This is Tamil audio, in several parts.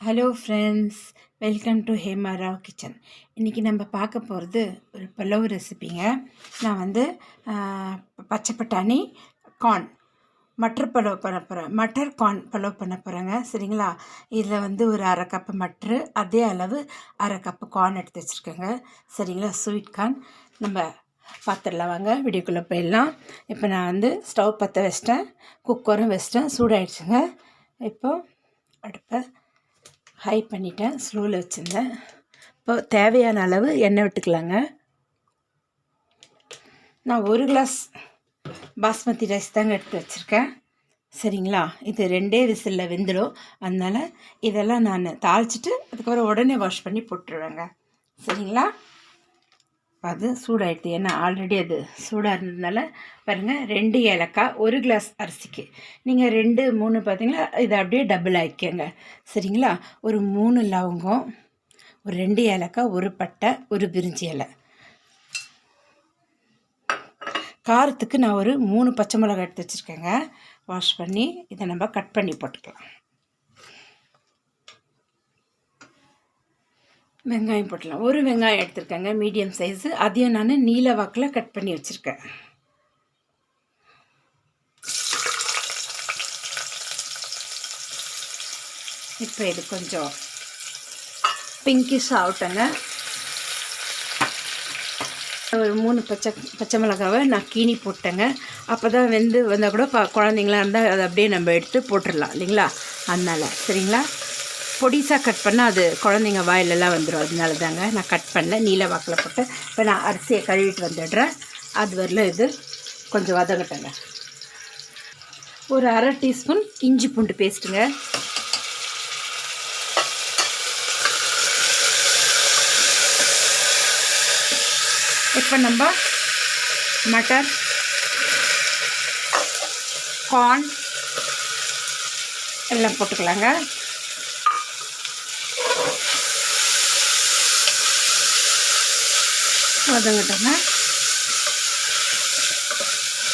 Hello friends, welcome to Hema Rao kitchen. இன்றைக்கி நம்ம பார்க்க போகிறது ஒரு பலவ் ரெசிபிங்க. நான் பச்சை பட்டாணி கார்ன் மட்டர் பலவ் பண்ண போகிறேன். மட்டர் கார்ன் பலவ் பண்ண போகிறேங்க. சரிங்களா? இதில் ஒரு அரை கப்பு மட்ரு, அதே அளவு அரை கப்பு கார்ன் எடுத்து வச்சுருக்கேங்க. சரிங்களா? Sweet corn. நம்ம பார்த்துடலாம் வாங்க, வீடியோக்குள்ளே போயிடலாம். இப்போ நான் ஸ்டவ் பற்ற வச்சிட்டேன், குக்கரும் வச்சிட்டேன், சூடாகிடுச்சுங்க. இப்போது அடுப்பை ஹை பண்ணிட்டேன், ஸ்லோவில் வச்சுருந்தேன். இப்போ தேவையான அளவு எண்ணெய் விட்டுக்கலாங்க. நான் 1 கிளாஸ் பாஸ்மதி ரைஸ் தாங்க எடுத்து வச்சுருக்கேன். சரிங்களா? இது 2 விசிலில் வெந்துடும். அதனால் இதெல்லாம் நான் தாளிச்சிட்டு அதுக்கப்புறம் உடனே வாஷ் பண்ணி போட்டுருவேங்க. சரிங்களா? அது சூடாகிடுது, ஏன்னா ஆல்ரெடி அது சூடாக இருந்ததுனால பாருங்கள். 2 ஏலக்காய் 1 கிளாஸ் அரிசிக்கு. நீங்கள் 2 3 பார்த்தீங்களா, இதை அப்படியே டபுள் ஆக்கிக்கங்க. சரிங்களா? ஒரு 3 லவங்கம், ஒரு 2 ஏலக்காய், ஒரு பட்டை, ஒரு பிரிஞ்சி இலை. காரத்துக்கு நான் ஒரு 3 பச்சை மிளகாய் எடுத்து வச்சுருக்கேங்க. வாஷ் பண்ணி இதை நம்ம கட் பண்ணி போட்டுக்கலாம். வெங்காயம் போட்டலாம். ஒரு வெங்காயம் எடுத்துருக்கேங்க, மீடியம் சைஸு. அதையும் நான் நீல வாக்கில் கட் பண்ணி வச்சுருக்கேன். இப்போ இது கொஞ்சம் பிங்கிஷ் ஆகட்டங்க. ஒரு 3 பச்சை மிளகாவை நான் கீனி போட்டேங்க. அப்போ தான் வெந்து வந்தால் கூட குழந்தைங்களா இருந்தால் அதை அப்படியே நம்ம எடுத்து போட்டுடலாம் இல்லைங்களா? அதனால் சரிங்களா? பொடிசாக கட் பண்ணால் அது குழந்தைங்க வாயிலெல்லாம் வந்துடும். அதனால தாங்க நான் கட் பண்ணல, நீல வாக்கில் போட்டேன். இப்போ நான் அரிசியை கழுவிட்டு வந்துடுறேன். அது வரல இது கொஞ்சம் வதங்கட்டங்க. ஒரு அரை டீஸ்பூன் இஞ்சி பூண்டு பேஸ்ட்டுங்க. இப்போ நம்ம மட்டர், கார்ன் எல்லாம் போட்டுக்கலாங்க. வதங்கட்டோங்க.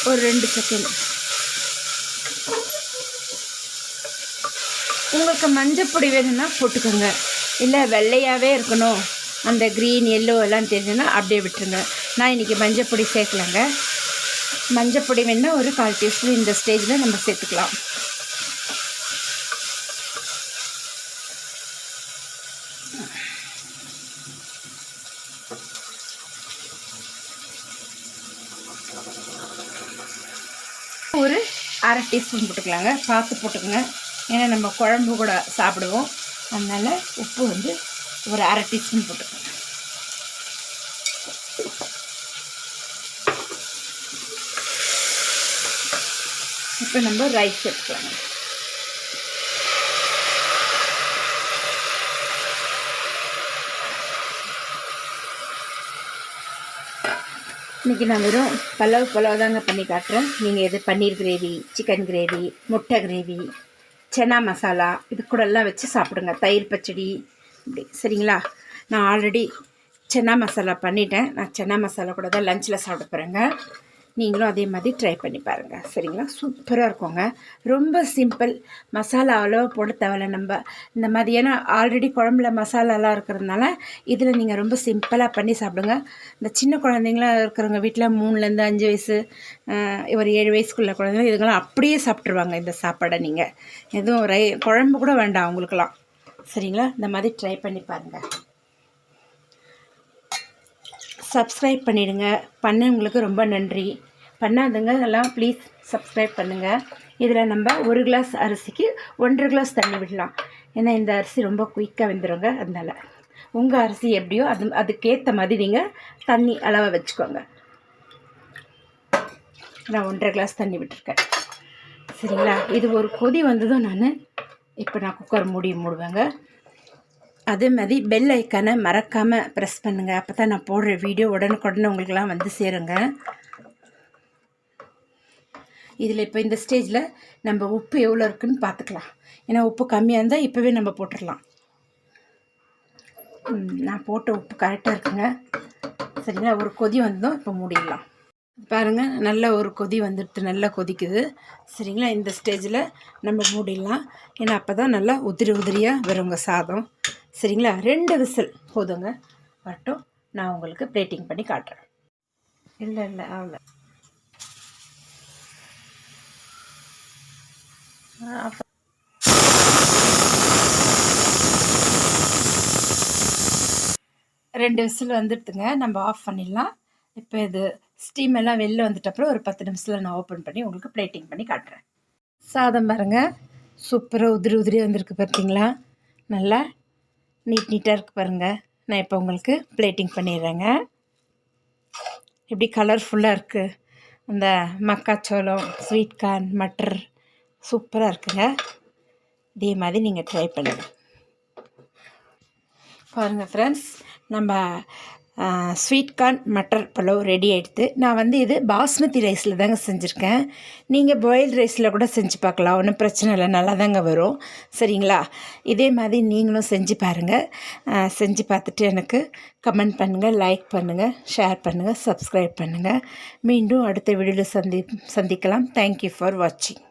ஒரு 2 செகண்ட். உங்களுக்கு மஞ்சப்பொடி வேணும்னா போட்டுக்கோங்க, இல்லை வெள்ளையாகவே இருக்கணும், அந்த க்ரீன் எல்லோ எல்லாம் தெரிஞ்சுன்னா அப்படியே விட்டுருங்க. நான் இன்றைக்கி மஞ்சப்பொடி சேர்க்கலாங்க. மஞ்சப்பொடி வேணுன்னா ஒரு 1/4 டீஸ்பூன் இந்த ஸ்டேஜில் நம்ம சேர்த்துக்கலாம். ஒரு அரை டீஸ்பூன் போட்டுக்கலாங்க. பார்த்து போட்டுக்கோங்க, ஏன்னா நம்ம குழம்பு கூட சாப்பிடுவோம். அதனால் உப்பு ஒரு அரை டீஸ்பூன் போட்டுக்கோங்க. இப்போ நம்ம ரைஸ் எடுத்துக்கலாங்க. இன்றைக்கி நான் வெறும் பலவ் தாங்க பண்ணி காட்டுறேன். நீங்கள் இது பன்னீர் கிரேவி, சிக்கன் கிரேவி, முட்டை கிரேவி, சன்னா மசாலா இது கூடலாம் வச்சு சாப்பிடுங்க. தயிர் பச்சடி இப்படி. சரிங்களா? நான் ஆல்ரெடி சன்னா மசாலா பண்ணிட்டேன். நான் சன்னா மசாலா கூட தான் லஞ்சில் சாப்பிட போகிறேங்க. நீங்களும் அதே மாதிரி ட்ரை பண்ணி பாருங்கள். சரிங்களா? சூப்பராக இருக்குங்க. ரொம்ப சிம்பிள். மசாலா அவ்வளோவா போட தேவையில்ல. நம்ம இந்த மாதிரி ஏன்னா ஆல்ரெடி குழம்புல மசாலாலாம் இருக்கிறதுனால இதில் நீங்கள் ரொம்ப சிம்பிளாக பண்ணி சாப்பிடுங்க. இந்த சின்ன குழந்தைங்களாம் இருக்கிறவங்க வீட்டில் 3லேருந்து 5 வயசு, ஒரு 7 வயசுக்குள்ள குழந்தைங்க இதுங்களாம் அப்படியே சாப்பிட்ருவாங்க இந்த சாப்பாடை. நீங்கள் எதுவும் குழம்பு கூட வேண்டாம் அவங்களுக்கெல்லாம். சரிங்களா? இந்த மாதிரி ட்ரை பண்ணி பாருங்கள். சப்ஸ்கிரைப் பண்ணிவிடுங்க. பண்ணவங்களுக்கு ரொம்ப நன்றி. பண்ணாதுங்க எல்லாம் ப்ளீஸ் சப்ஸ்கிரைப் பண்ணுங்கள். இதில் நம்ம 1 கிளாஸ் அரிசிக்கு 1.5 கிளாஸ் தண்ணி விடலாம். ஏன்னா இந்த அரிசி ரொம்ப குயிக்காக வெந்துடுங்க. அதனால் உங்கள் அரிசி எப்படியோ அதுக்கேற்ற மாதிரி நீங்கள் தண்ணி அளவை வச்சுக்கோங்க. நான் 1.5 கிளாஸ் தண்ணி விட்டுருக்கேன். சரிங்களா? இது ஒரு கொதி வந்ததும் இப்போ நான் குக்கர் மூடுவேங்க. அதே மாதிரி பெல் ஐக்கானை மறக்காமல் ப்ரெஸ் பண்ணுங்கள். அப்போ தான் நான் போடுற வீடியோ உடனுக்குடனே உங்களுக்கெல்லாம் சேருங்க. இதில் இப்போ இந்த ஸ்டேஜில் நம்ம உப்பு எவ்வளோ இருக்குதுன்னு பார்த்துக்கலாம். ஏன்னா உப்பு கம்மியாக இருந்தால் இப்போவே நம்ம போட்டுடலாம். நான் போட்ட உப்பு கரெக்டாக இருக்குங்க. சரிங்களா? ஒரு கொதி வந்ததும் இப்போ மூடிடலாம். பாருங்கள் நல்ல ஒரு கொதி வந்துடுது, நல்லா கொதிக்குது. சரிங்களா, இந்த ஸ்டேஜில் நம்ம மூடிடலாம். ஏன்னா அப்போ தான் நல்லா உதிரியாக வருங்க சாதம். சரிங்களா, 2 விசில் போதுங்க வரட்டும். நான் உங்களுக்கு பிளேட்டிங் பண்ணி காட்டுறேன். இல்லை அவ்வளோ ரெண்டு விசில் வந்துடுதுங்க. நம்ம ஆஃப் பண்ணிடலாம். இப்போ இது ஸ்டீம் எல்லாம் வெளில வந்துட்டப்புறம் ஒரு 10 நிமிஷத்தில் நான் ஓப்பன் பண்ணி உங்களுக்கு பிளேட்டிங் பண்ணி காட்டுறேன். சாதம் பாருங்கள், சூப்பராக உதிரியாக வந்திருக்கு பார்த்தீங்களா? நல்லா நீட்டாக இருக்குது பாருங்கள். நான் இப்போ உங்களுக்கு பிளேட்டிங் பண்ணிடுறேங்க. எப்படி கலர்ஃபுல்லாக இருக்குது. அந்த மக்காச்சோளம், ஸ்வீட் கார்ன், மட்டர் சூப்பராக இருக்குங்க. இதே மாதிரி நீங்கள் ட்ரை பண்ணுங்கள். பாருங்கள் ஃப்ரெண்ட்ஸ், நம்ம sweet corn matar pulao ready ஆகிடுது. நான் இது பாஸ்மதி ரைஸில் தாங்க செஞ்சுருக்கேன். நீங்கள் பாயில்டு ரைஸில் கூட செஞ்சு பார்க்கலாம், ஒன்றும் பிரச்சனை இல்லை, நல்லா தாங்க வரும். சரிங்களா, இதே மாதிரி நீங்களும் செஞ்சு பாருங்கள். செஞ்சு பார்த்துட்டு எனக்கு கமெண்ட் பண்ணுங்கள், லைக் பண்ணுங்கள், ஷேர் பண்ணுங்கள், சப்ஸ்கிரைப் பண்ணுங்கள். மீண்டும் அடுத்த வீடியோவில் சந்திக்கலாம். தேங்க்யூ ஃபார் வாட்சிங்.